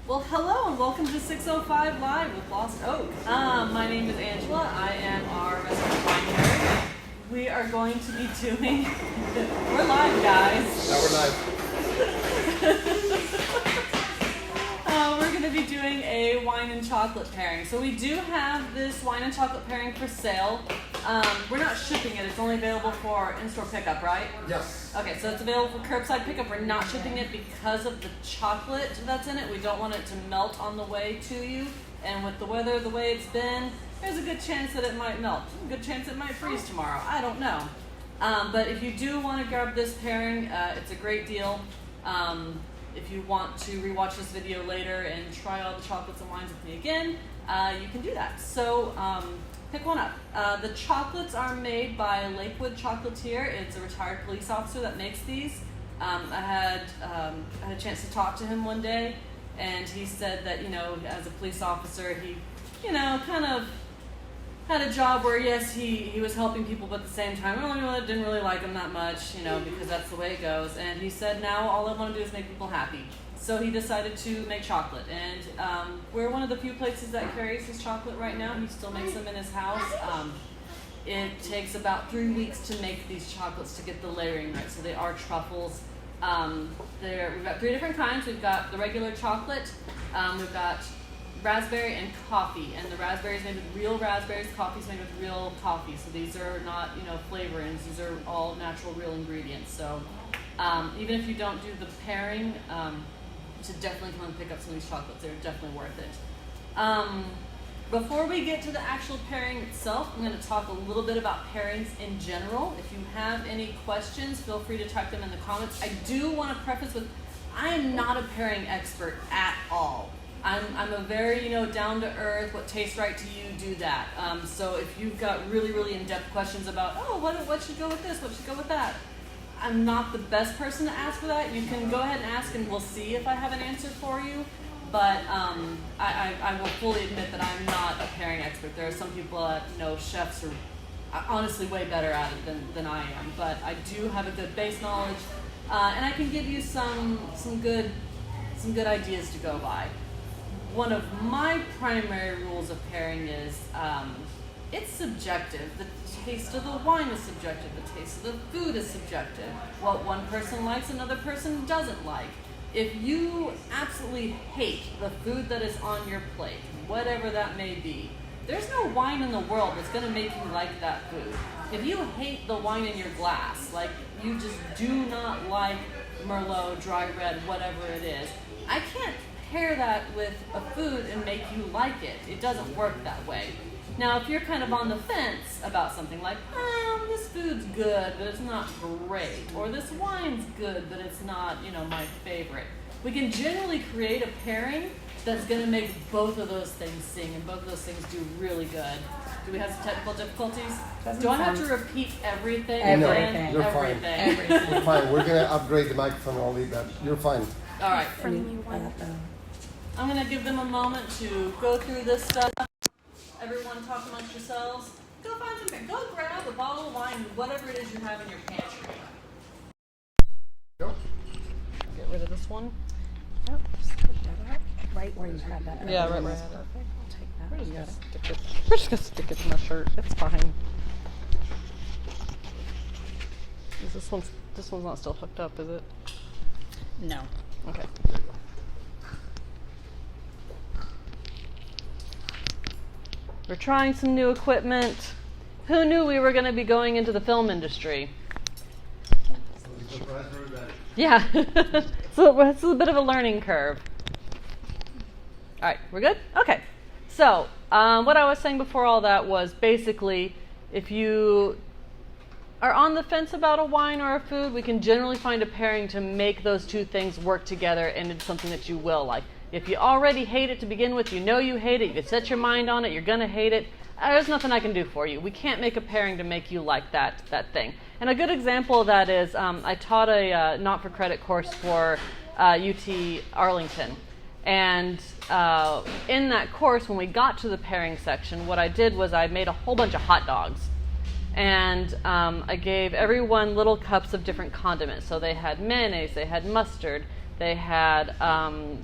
Well, hello and welcome to 605 Live with Lost Oak. My name is Angela. I am our resident wine nerd. We are going to be doing... We're live, guys. Now we're live. We're going to be doing a wine and chocolate pairing. So we do have this wine and chocolate pairing for sale. We're not shipping it. It's only available for in-store pickup, right? Yes. Okay, so it's available for curbside pickup. We're not shipping it because of the chocolate that's in it. We don't want it to melt on the way to you. And with the weather the way it's been, there's a good chance that it might melt. A good chance it might freeze tomorrow. I don't know. But if you do want to grab this pairing, it's a great deal. If you want to rewatch this video later and try all the chocolates and wines with me again, you can do that. So pick one up. The chocolates are made by Lakewood Chocolatier. It's a retired police officer that makes these. I had a chance to talk to him one day, and he said that, as a police officer, he, kind of had a job where, yes, he was helping people, but at the same time, didn't really like them that much, because that's the way it goes. And he said, now all I want to do is make people happy. So he decided to make chocolate. And we're one of the few places that carries his chocolate right now. He still makes them in his house. It takes about 3 weeks to make these chocolates to get the layering right. So they are truffles. We've got 3 different kinds. We've got the regular chocolate. We've got raspberry and coffee, and the raspberry is made with real raspberries, coffee is made with real coffee, so these are not, flavorings, these are all natural, real ingredients. So even if you don't do the pairing, you should definitely come and pick up some of these chocolates. They're definitely worth it. Before we get to the actual pairing itself, I'm going to talk a little bit about pairings in general. If you have any questions, feel free to type them in the comments. I do want to preface with, I am not a pairing expert at all. I'm a very, down-to-earth, what tastes right to you, do that. So if you've got really, really in-depth questions about, what should go with this, what should go with that, I'm not the best person to ask for that. You can go ahead and ask, and we'll see if I have an answer for you. But I will fully admit that I'm not a pairing expert. There are some people that, chefs are honestly way better at it than I am. But I do have a good base knowledge, and I can give you some good ideas to go by. One of my primary rules of pairing is it's subjective. The taste of the wine is subjective. The taste of the food is subjective. What one person likes, another person doesn't like. If you absolutely hate the food that is on your plate, whatever that may be, there's no wine in the world that's going to make you like that food. If you hate the wine in your glass, like you just do not like Merlot, dry red, whatever it is, I can't pair that with a food and make you like it. It doesn't work that way. Now, if you're kind of on the fence about something like, this food's good, but it's not great, or this wine's good, but it's not, my favorite, we can generally create a pairing that's going to make both of those things sing, and both of those things do really good. Do we have some technical difficulties? Do I have to repeat everything? Everything. You're fine. Everything. You're fine. We're going to upgrade the microphone only, but you're fine. All right. I'm going to give them a moment to go through this stuff. Everyone talk amongst yourselves. Go find some, go grab a bottle of wine, whatever it is you have in your pantry. Go. Get rid of this one. Yep, just put that out. Right where you had that. Yeah, right where I Perfect. had it. I'll take that. We're just gonna stick it in my shirt. It's fine. This one's not still hooked up, is it? No. Okay. We're trying some new equipment. Who knew we were going to be going into the film industry? Yeah. So it's a bit of a learning curve. All right, we're good? Okay. So what I was saying before all that was basically if you are on the fence about a wine or a food, we can generally find a pairing to make those two things work together and it's something that you will like. If you already hate it to begin with, you hate it, you can set your mind on it, you're going to hate it, there's nothing I can do for you. We can't make a pairing to make you like that thing. And a good example of that is I taught a not-for-credit course for UT Arlington. And in that course, when we got to the pairing section, what I did was I made a whole bunch of hot dogs. And I gave everyone little cups of different condiments. So they had mayonnaise, they had mustard, They had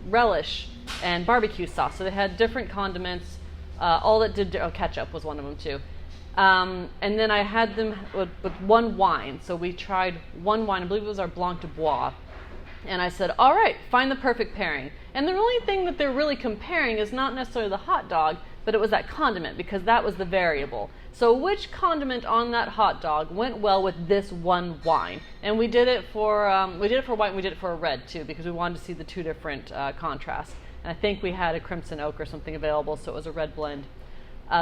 relish and barbecue sauce. So they had different condiments. All that did ketchup was one of them too. And then I had them with one wine. So we tried one wine. I believe it was our Blanc de Bois. And I said, all right, find the perfect pairing. And the only thing that they're really comparing is not necessarily the hot dog, but it was that condiment, because that was the variable. So which condiment on that hot dog went well with this one wine? And we did it for white, and we did it for a red too, because we wanted to see the two different contrasts. And I think we had a crimson oak or something available, so it was a red blend.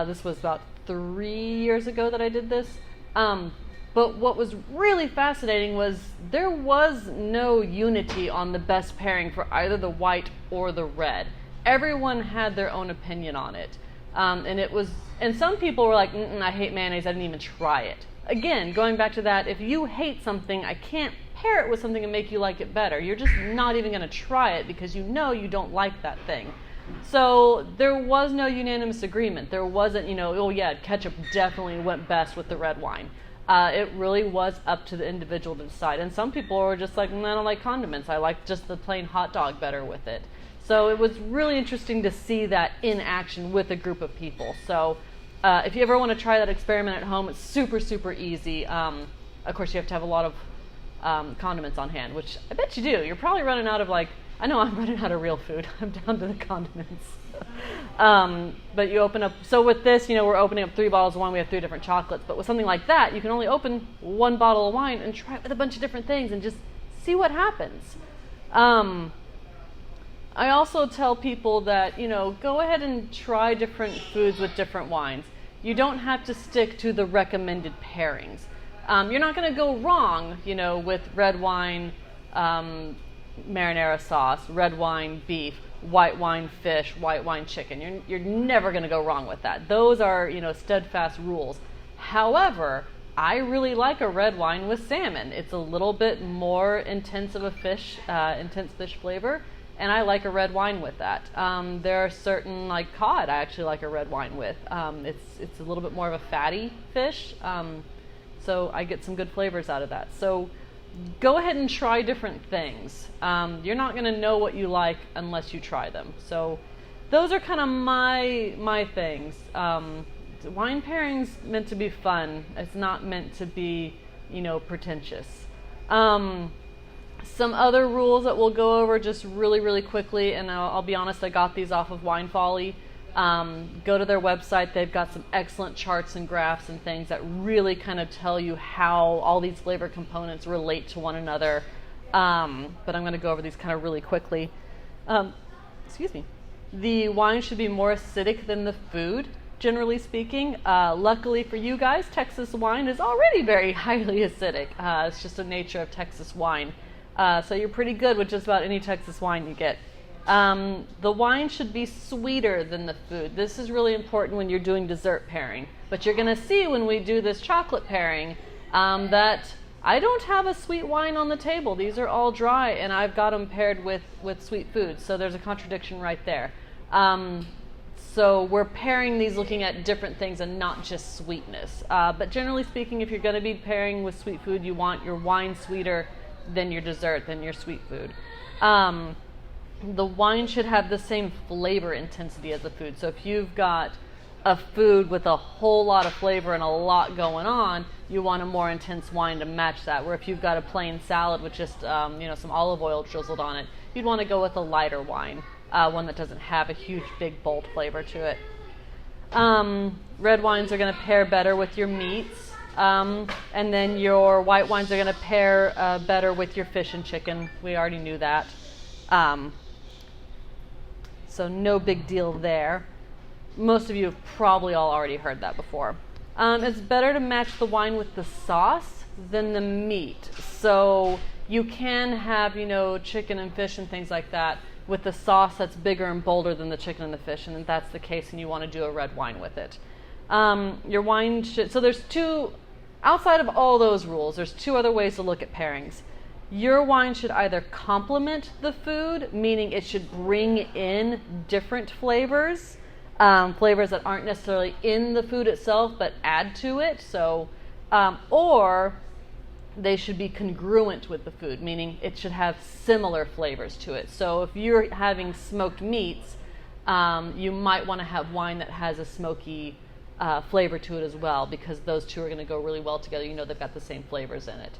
This was about 3 years ago that I did this. But what was really fascinating was there was no unity on the best pairing for either the white or the red. Everyone had their own opinion on it. And some people were like, I hate mayonnaise, I didn't even try it. Again, going back to that, if you hate something, I can't pair it with something and make you like it better. You're just not even going to try it because you know you don't like that thing. So there was no unanimous agreement. There wasn't, oh yeah, ketchup definitely went best with the red wine. It really was up to the individual to decide. And some people were just like, I don't like condiments. I like just the plain hot dog better with it. So it was really interesting to see that in action with a group of people. So if you ever want to try that experiment at home, it's super, super easy. Of course, you have to have a lot of condiments on hand, which I bet you do. You're probably running out of I know I'm running out of real food. I'm down to the condiments. But you open up, so with this, we're opening up 3 bottles of wine. We have 3 different chocolates. But with something like that, you can only open 1 bottle of wine and try it with a bunch of different things and just see what happens. I also tell people that, go ahead and try different foods with different wines. You don't have to stick to the recommended pairings. You're not going to go wrong, with red wine, marinara sauce, red wine beef, white wine fish, white wine chicken. You're never going to go wrong with that. Those are, steadfast rules. However, I really like a red wine with salmon. It's a little bit more intense of a intense fish flavor, and I like a red wine with that. There are certain, like cod, I actually like a red wine with. It's a little bit more of a fatty fish, so I get some good flavors out of that. So go ahead and try different things. You're not going to know what you like unless you try them. So those are kind of my things. Wine pairing's meant to be fun. It's not meant to be, pretentious. Some other rules that we'll go over just really, really quickly, and I'll be honest, I got these off of Wine Folly. Go to their website. They've got some excellent charts and graphs and things that really kind of tell you how all these flavor components relate to one another. But I'm going to go over these kind of really quickly. Excuse me. The wine should be more acidic than the food, generally speaking. Luckily for you guys, Texas wine is already very highly acidic. It's just the nature of Texas wine. So you're pretty good with just about any Texas wine you get. The wine should be sweeter than the food. This is really important when you're doing dessert pairing. But you're going to see when we do this chocolate pairing that I don't have a sweet wine on the table. These are all dry, and I've got them paired with sweet foods. So there's a contradiction right there. So we're pairing these looking at different things and not just sweetness. But generally speaking, if you're going to be pairing with sweet food, you want your wine sweeter than your dessert, than your sweet food. The wine should have the same flavor intensity as the food. So if you've got a food with a whole lot of flavor and a lot going on, you want a more intense wine to match that. Where if you've got a plain salad with just some olive oil drizzled on it, you'd want to go with a lighter wine, one that doesn't have a huge, big, bold flavor to it. Red wines are going to pair better with your meats, and then your white wines are going to pair better with your fish and chicken. We already knew that. So no big deal there. Most of you have probably all already heard that before. It's better to match the wine with the sauce than the meat. So you can have, chicken and fish and things like that with the sauce that's bigger and bolder than the chicken and the fish, and if that's the case, and you want to do a red wine with it. Your wine should, so there's two, outside of all those rules, there's 2 other ways to look at pairings. Your wine should either complement the food, meaning it should bring in different flavors, flavors that aren't necessarily in the food itself, but add to it. So, or they should be congruent with the food, meaning it should have similar flavors to it. So if you're having smoked meats, you might want to have wine that has a smoky flavor to it as well, because those two are going to go really well together. You know they've got the same flavors in it.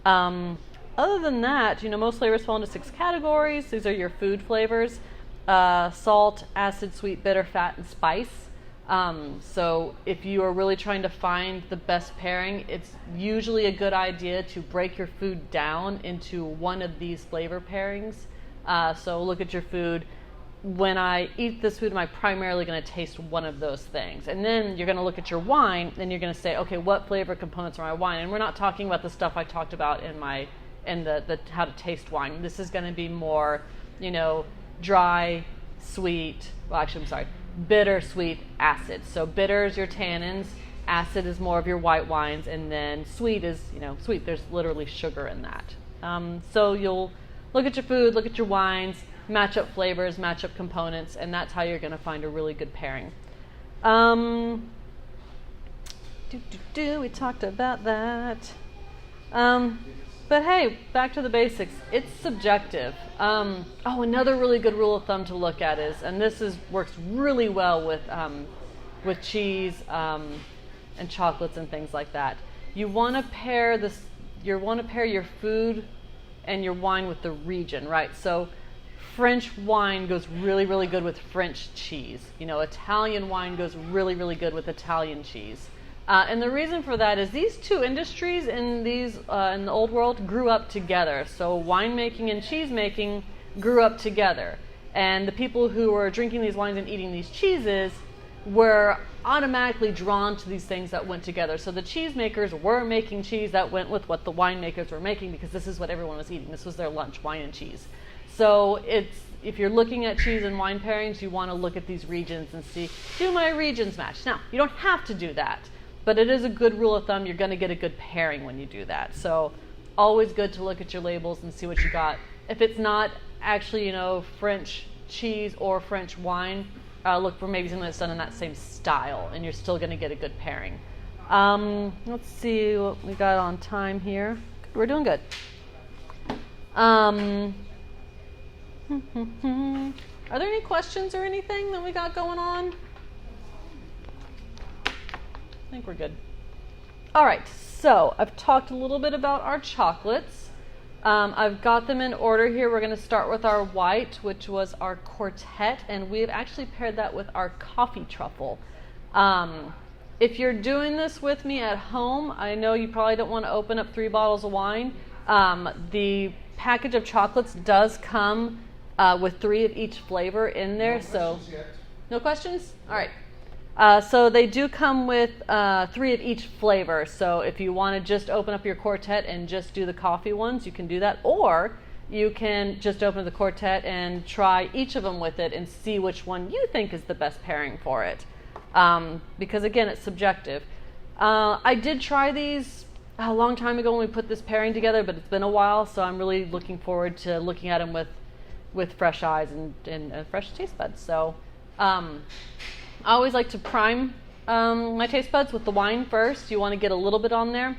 Other than that, most flavors fall into 6 categories. These are your food flavors: salt, acid, sweet, bitter, fat, and spice. So if you are really trying to find the best pairing, it's usually a good idea to break your food down into one of these flavor pairings. So look at your food. When I eat this food, am I primarily going to taste one of those things? And then you're going to look at your wine, and you're going to say, okay, what flavor components are my wine? And we're not talking about the stuff I talked about in the how to taste wine. This is going to be more, dry, sweet. Well, actually, I'm sorry, bitter, sweet, acid. So bitter is your tannins, acid is more of your white wines, and then sweet is, sweet. There's literally sugar in that. So you'll look at your food, look at your wines, match up flavors, match up components, and that's how you're going to find a really good pairing. We talked about that. But hey, back to the basics. It's subjective. Another really good rule of thumb to look at is, and works really well with cheese and chocolates and things like that. You want to pair your food and your wine with the region, right? So French wine goes really, really good with French cheese. Italian wine goes really, really good with Italian cheese. And the reason for that is these two industries in the old world grew up together. So winemaking and cheese making grew up together. And the people who were drinking these wines and eating these cheeses were automatically drawn to these things that went together. So the cheesemakers were making cheese that went with what the winemakers were making, because this is what everyone was eating. This was their lunch, wine and cheese. So if you're looking at cheese and wine pairings, you want to look at these regions and see, do my regions match? Now, you don't have to do that, but it is a good rule of thumb. You're going to get a good pairing when you do that. So always good to look at your labels and see what you got. If it's not actually, French cheese or French wine, look for maybe something that's done in that same style, and you're still going to get a good pairing. Let's see what we got on time here. We're doing good. Are there any questions or anything that we got going on? I think we're good. All right, so I've talked a little bit about our chocolates. I've got them in order here. We're going to start with our white, which was our quartet, and we've actually paired that with our coffee truffle. If you're doing this with me at home, I know you probably don't want to open up 3 bottles of wine. The package of chocolates does come with 3 of each flavor in there. No questions? All right. So they do come with 3 of each flavor. So if you want to just open up your quartet and just do the coffee ones, you can do that. Or you can just open the quartet and try each of them with it and see which one you think is the best pairing for it. Because again, it's subjective. I did try these a long time ago when we put this pairing together, but it's been a while, so I'm really looking forward to looking at them with fresh eyes and fresh taste buds. So I always like to prime my taste buds with the wine first. You want to get a little bit on there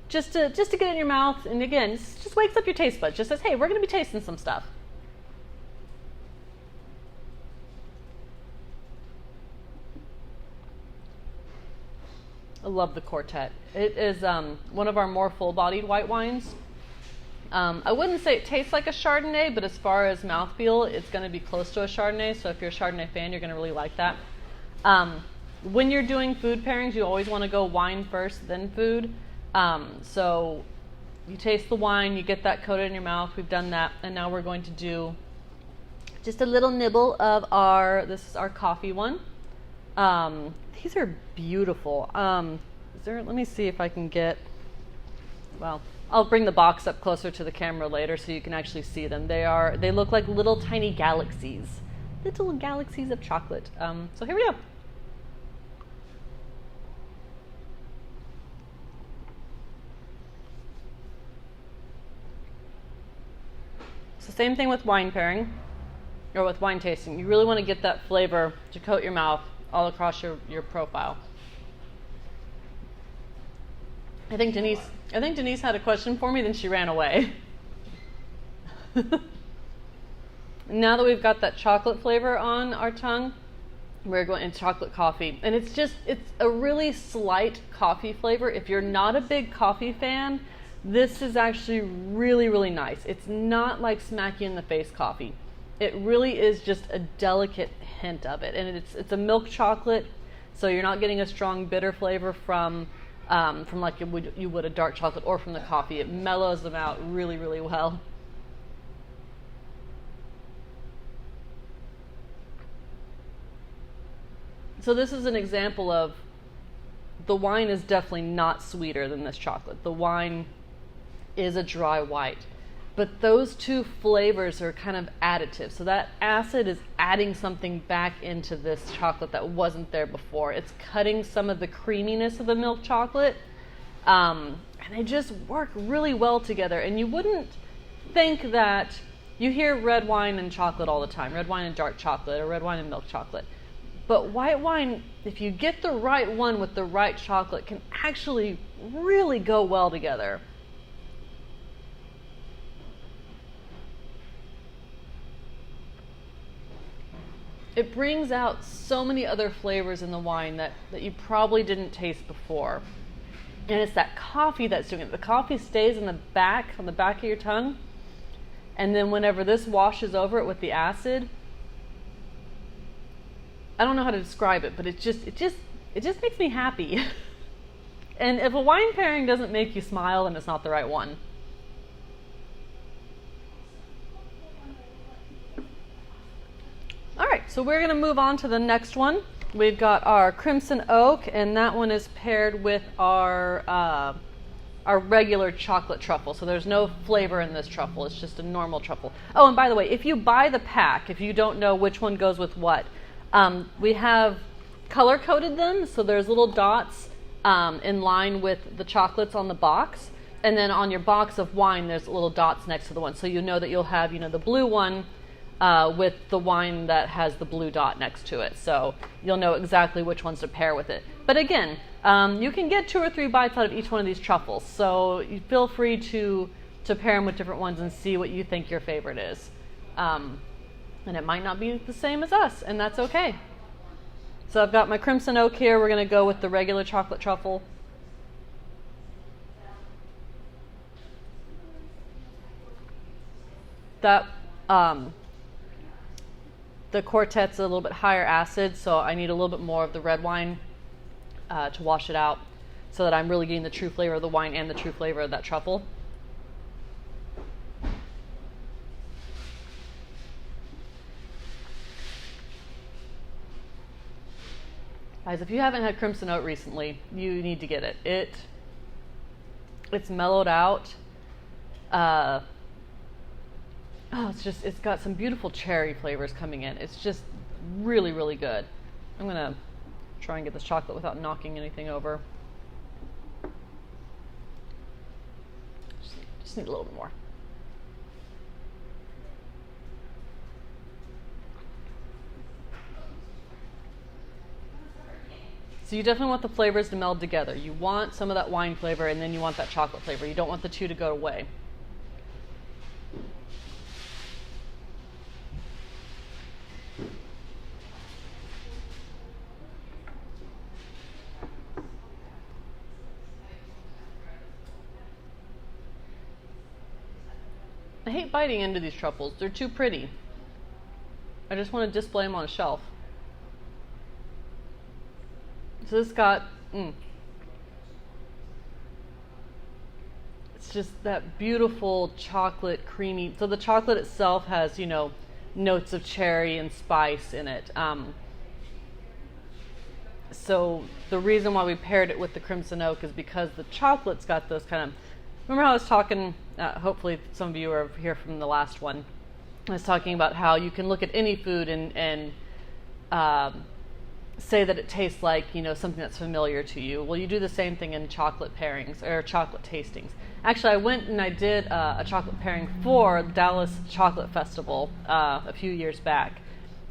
just to get it in your mouth, and again, just wakes up your taste buds. Just says, hey, we're going to be tasting some stuff. I love the Quartet. It is one of our more full-bodied white wines. I wouldn't say it tastes like a Chardonnay, but as far as mouthfeel, it's going to be close to a Chardonnay. So if you're a Chardonnay fan, you're going to really like that. When you're doing food pairings, you always want to go wine first, then food. So you taste the wine, you get that coated in your mouth. We've done that, and now we're going to do just a little nibble of this is our coffee one. These are beautiful. Let me see if I can get, I'll bring the box up closer to the camera later so you can actually see them. They look like little tiny galaxies of chocolate. So here we go. So same thing with wine pairing, or with wine tasting. You really want to get that flavor to coat your mouth all across your profile. I think Denise had a question for me, then she ran away. Now that we've got that chocolate flavor on our tongue, we're going into chocolate coffee. And it's a really slight coffee flavor. If you're not a big coffee fan, this is actually really, really nice. It's not like smack you in the face coffee. It really is just a delicate hint of it. And it's a milk chocolate, so you're not getting a strong bitter flavor from like you would a dark chocolate or from the coffee. It mellows them out really, really well. So this is an example of the wine is definitely not sweeter than this chocolate. The wine is a dry white. But those two flavors are kind of additive. So that acid is adding something back into this chocolate that wasn't there before. It's cutting some of the creaminess of the milk chocolate. And they just work really well together. And you wouldn't think that you hear red wine and chocolate all the time, red wine and dark chocolate, or red wine and milk chocolate. But white wine, if you get the right one with the right chocolate, can actually really go well together. It brings out so many other flavors in the wine that you probably didn't taste before. And it's that coffee that's doing it. The coffee stays on the back of your tongue. And then whenever this washes over it with the acid, I don't know how to describe it, but it just makes me happy. And if a wine pairing doesn't make you smile, then it's not the right one. All right, so we're going to move on to the next one. We've got our Crimson Oak, and that one is paired with our regular chocolate truffle. So there's no flavor in this truffle. It's just a normal truffle. Oh, and by the way, if you buy the pack, if you don't know which one goes with what, we have color-coded them, so there's little dots in line with the chocolates on the box, and then on your box of wine, there's little dots next to the one, so you know that you'll have, the blue one with the wine that has the blue dot next to it, so you'll know exactly which ones to pair with it. But again, you can get 2 or 3 bites out of each one of these truffles, so you feel free to pair them with different ones and see what you think your favorite is. And it might not be the same as us, and that's okay. So I've got my Crimson Oak here. We're going to go with the regular chocolate truffle. That the Quartet's a little bit higher acid, so I need a little bit more of the red wine to wash it out, so that I'm really getting the true flavor of the wine and the true flavor of that truffle. Guys, if you haven't had Crimson Oak recently, you need to get it. It's mellowed out. It's got some beautiful cherry flavors coming in. It's just really, really good. I'm gonna try and get this chocolate without knocking anything over. Just need a little bit more. So you definitely want the flavors to meld together. You want some of that wine flavor, and then you want that chocolate flavor. You don't want the two to go away. I hate biting into these truffles. They're too pretty. I just want to display them on a shelf. So this got, it's just that beautiful chocolate creamy. So the chocolate itself has, notes of cherry and spice in it. So the reason why we paired it with the Crimson Oak is because the chocolate's got those kind of, remember how I was talking, hopefully some of you are here from the last one, I was talking about how you can look at any food and say that it tastes like, something that's familiar to you. Well, you do the same thing in chocolate pairings or chocolate tastings. Actually, I went and I did a chocolate pairing for the Dallas Chocolate Festival a few years back.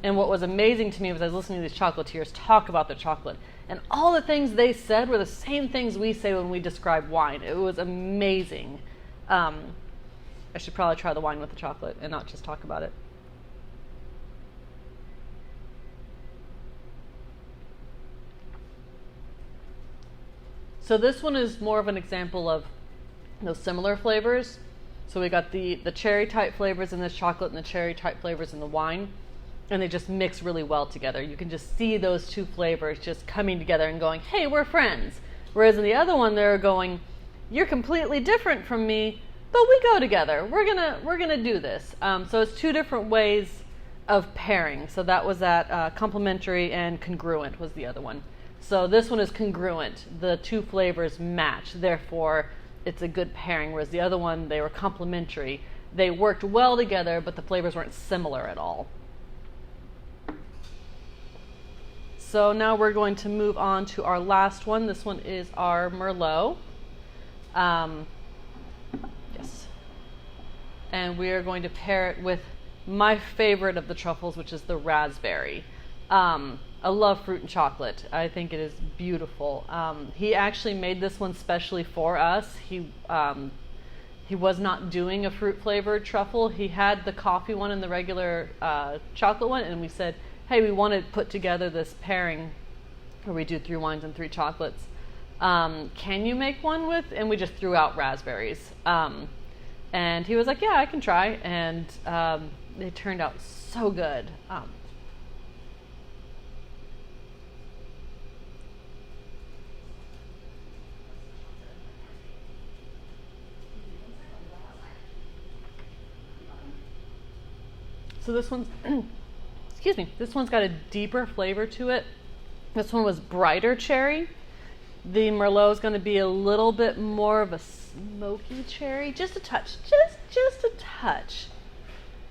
And what was amazing to me was I was listening to these chocolatiers talk about their chocolate. And all the things they said were the same things we say when we describe wine. It was amazing. I should probably try the wine with the chocolate and not just talk about it. So this one is more of an example of those similar flavors. So we got the cherry type flavors in this chocolate and the cherry type flavors in the wine. And they just mix really well together. You can just see those two flavors just coming together and going, hey, we're friends. Whereas in the other one, they're going, you're completely different from me, but we go together. We're gonna do this. So it's two different ways of pairing. So that was that complementary and congruent was the other one. So this one is congruent. The two flavors match. Therefore, it's a good pairing. Whereas the other one, they were complementary. They worked well together, but the flavors weren't similar at all. So now we're going to move on to our last one. This one is our Merlot. Yes. And we are going to pair it with my favorite of the truffles, which is the raspberry. I love fruit and chocolate. I think it is beautiful. He actually made this one specially for us. He was not doing a fruit flavored truffle. He had the coffee one and the regular chocolate one, and we said, hey, we want to put together this pairing where we do 3 wines and 3 chocolates. Can you make one with? And we just threw out raspberries. And he was like, yeah, I can try. And they turned out so good. So this one's, excuse me, this one's got a deeper flavor to it. This one was brighter cherry. The Merlot is going to be a little bit more of a smoky cherry, just a touch, just a touch.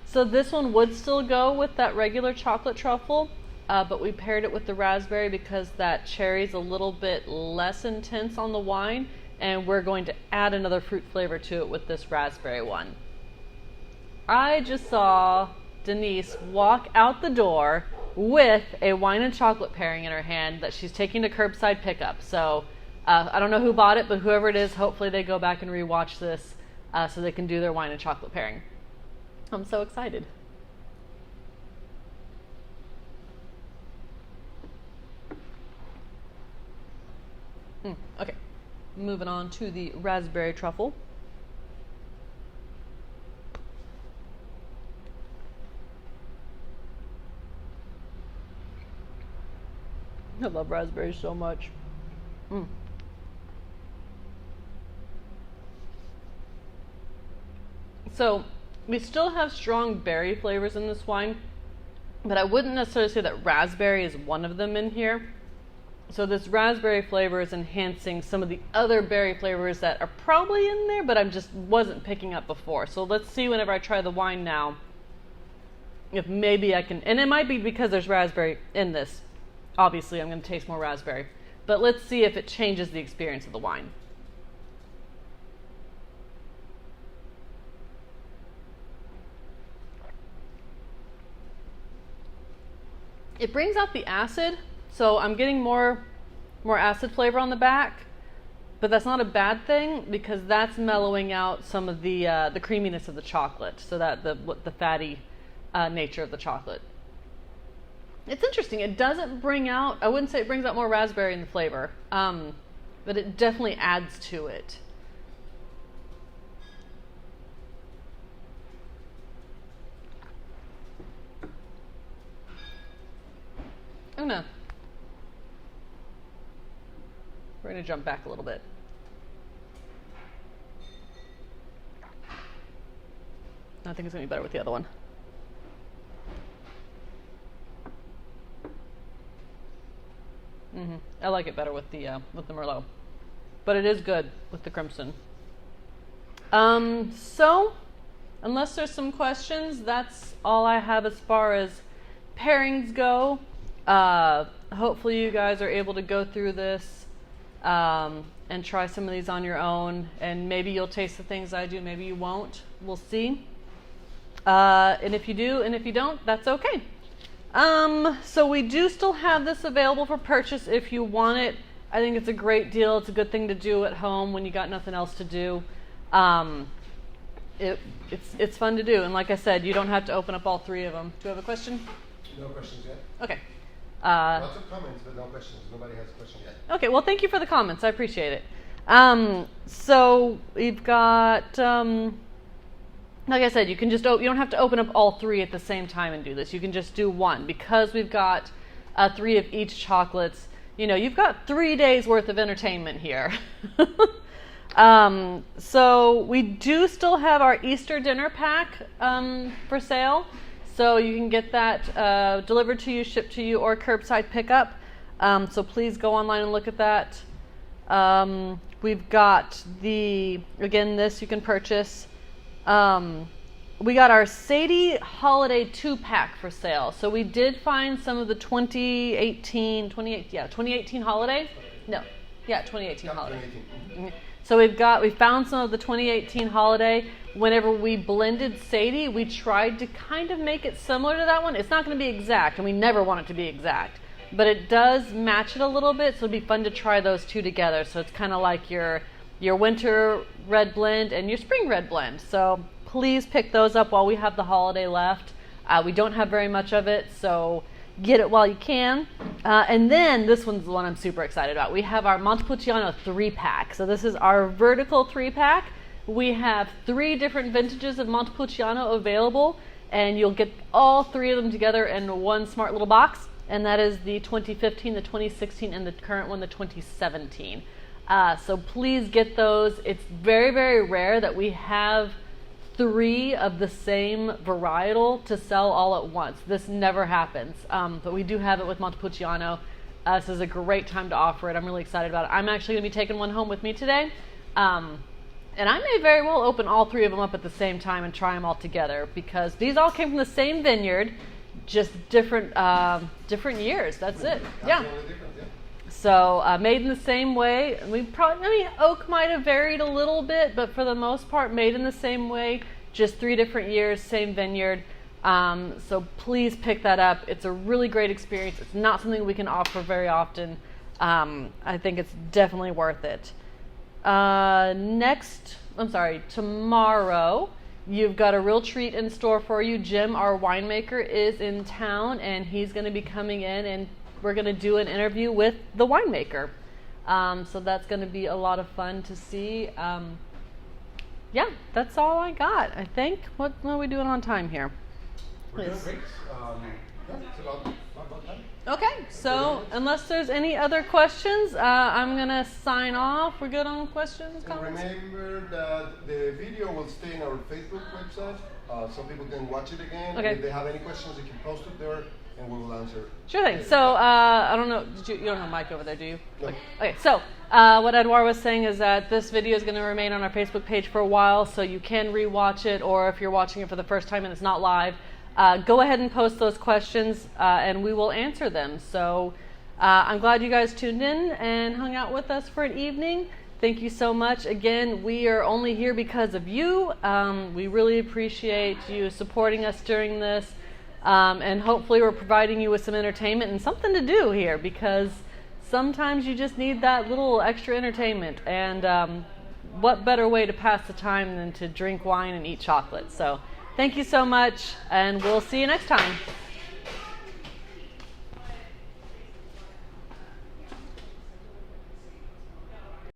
So this one would still go with that regular chocolate truffle, but we paired it with the raspberry because that cherry is a little bit less intense on the wine, and we're going to add another fruit flavor to it with this raspberry one. I just saw Denise walk out the door with a wine and chocolate pairing in her hand that she's taking to curbside pickup. So I don't know who bought it, but whoever it is, hopefully they go back and rewatch this so they can do their wine and chocolate pairing. I'm so excited. Okay, moving on to the raspberry truffle. I love raspberries so much. So we still have strong berry flavors in this wine, but I wouldn't necessarily say that raspberry is one of them in here. So this raspberry flavor is enhancing some of the other berry flavors that are probably in there, but I just wasn't picking up before. So let's see whenever I try the wine now, if maybe I can, and it might be because there's raspberry in this. Obviously, I'm going to taste more raspberry. But let's see if it changes the experience of the wine. It brings out the acid, so I'm getting more acid flavor on the back. But that's not a bad thing because that's mellowing out some of the creaminess of the chocolate, so that the fatty nature of the chocolate. It's interesting. It doesn't bring out, I wouldn't say it brings out more raspberry in the flavor, but it definitely adds to it. Oh no. We're going to jump back a little bit. I think it's going to be better with the other one. I like it better with the Merlot, but it is good with the Crimson. So, unless there's some questions, that's all I have as far as pairings go. Hopefully you guys are able to go through this and try some of these on your own, and maybe you'll taste the things I do, maybe you won't. We'll see. And if you do, and if you don't, that's okay. So we do still have this available for purchase if you want it. I think it's a great deal. It's a good thing to do at home when you got nothing else to do. It's fun to do, and like I said, you don't have to open up all 3 of them. Do you have a question? No questions yet. Okay. Lots of comments, but no questions. Nobody has a question yet. Okay. Well, thank you for the comments. I appreciate it. So we've got, like I said, you can just you don't have to open up all 3 at the same time and do this. You can just do 1 because we've got 3 of each chocolates. You know, you've got 3 days worth of entertainment here. So we do still have our Easter dinner pack for sale. So you can get that delivered to you, shipped to you, or curbside pickup. So please go online and look at that. We've got this you can purchase. We got our Sadie Holiday 2-pack for sale. So we did find some of the 2018 holiday. No, yeah, 2018 holiday. 2018. So we found some of the 2018 holiday. Whenever we blended Sadie, we tried to kind of make it similar to that one. It's not going to be exact, and we never want it to be exact. But it does match it a little bit, so it'd be fun to try those 2 together. So it's kind of like your winter red blend and your spring red blend. So please pick those up while we have the holiday left. We don't have very much of it, so get it while you can. And then this one's the one I'm super excited about. We have our Montepulciano 3-pack. So this is our vertical 3-pack. We have 3 different vintages of Montepulciano available, and you'll get all 3 of them together in one smart little box. And that is the 2015, the 2016, and the current one, the 2017. So please get those. It's very, very rare that we have 3 of the same varietal to sell all at once. This never happens, but we do have it with Montepulciano. This is a great time to offer it. I'm really excited about it. I'm actually going to be taking one home with me today, and I may very well open all 3 of them up at the same time and try them all together because these all came from the same vineyard, just different years. That's it. Yeah. So made in the same way. Oak might have varied a little bit, but for the most part, made in the same way. Just 3 different years, same vineyard. So please pick that up. It's a really great experience. It's not something we can offer very often. I think it's definitely worth it. Tomorrow, you've got a real treat in store for you. Jim, our winemaker, is in town, and he's going to be coming in, and we're going to do an interview with the winemaker. So that's going to be a lot of fun to see. Yeah, that's all I got, I think. What are we doing on time here? We're doing great. It's about time. Okay, so unless there's any other questions, I'm going to sign off. We're good on questions, And comments? remember that the video will stay in our Facebook website, so people can watch it again. Okay. If they have any questions, they can post it there, and we will answer. Sure thing. So I don't know. You don't have Mike over there, do you? No. Okay. So what Edouard was saying is that this video is going to remain on our Facebook page for a while, so you can rewatch it, or if you're watching it for the first time and it's not live, go ahead and post those questions, and we will answer them. So I'm glad you guys tuned in and hung out with us for an evening. Thank you so much. Again, we are only here because of you. We really appreciate you supporting us during this. And hopefully we're providing you with some entertainment and something to do here, because sometimes you just need that little extra entertainment. And what better way to pass the time than to drink wine and eat chocolate? So thank you so much, and we'll see you next time.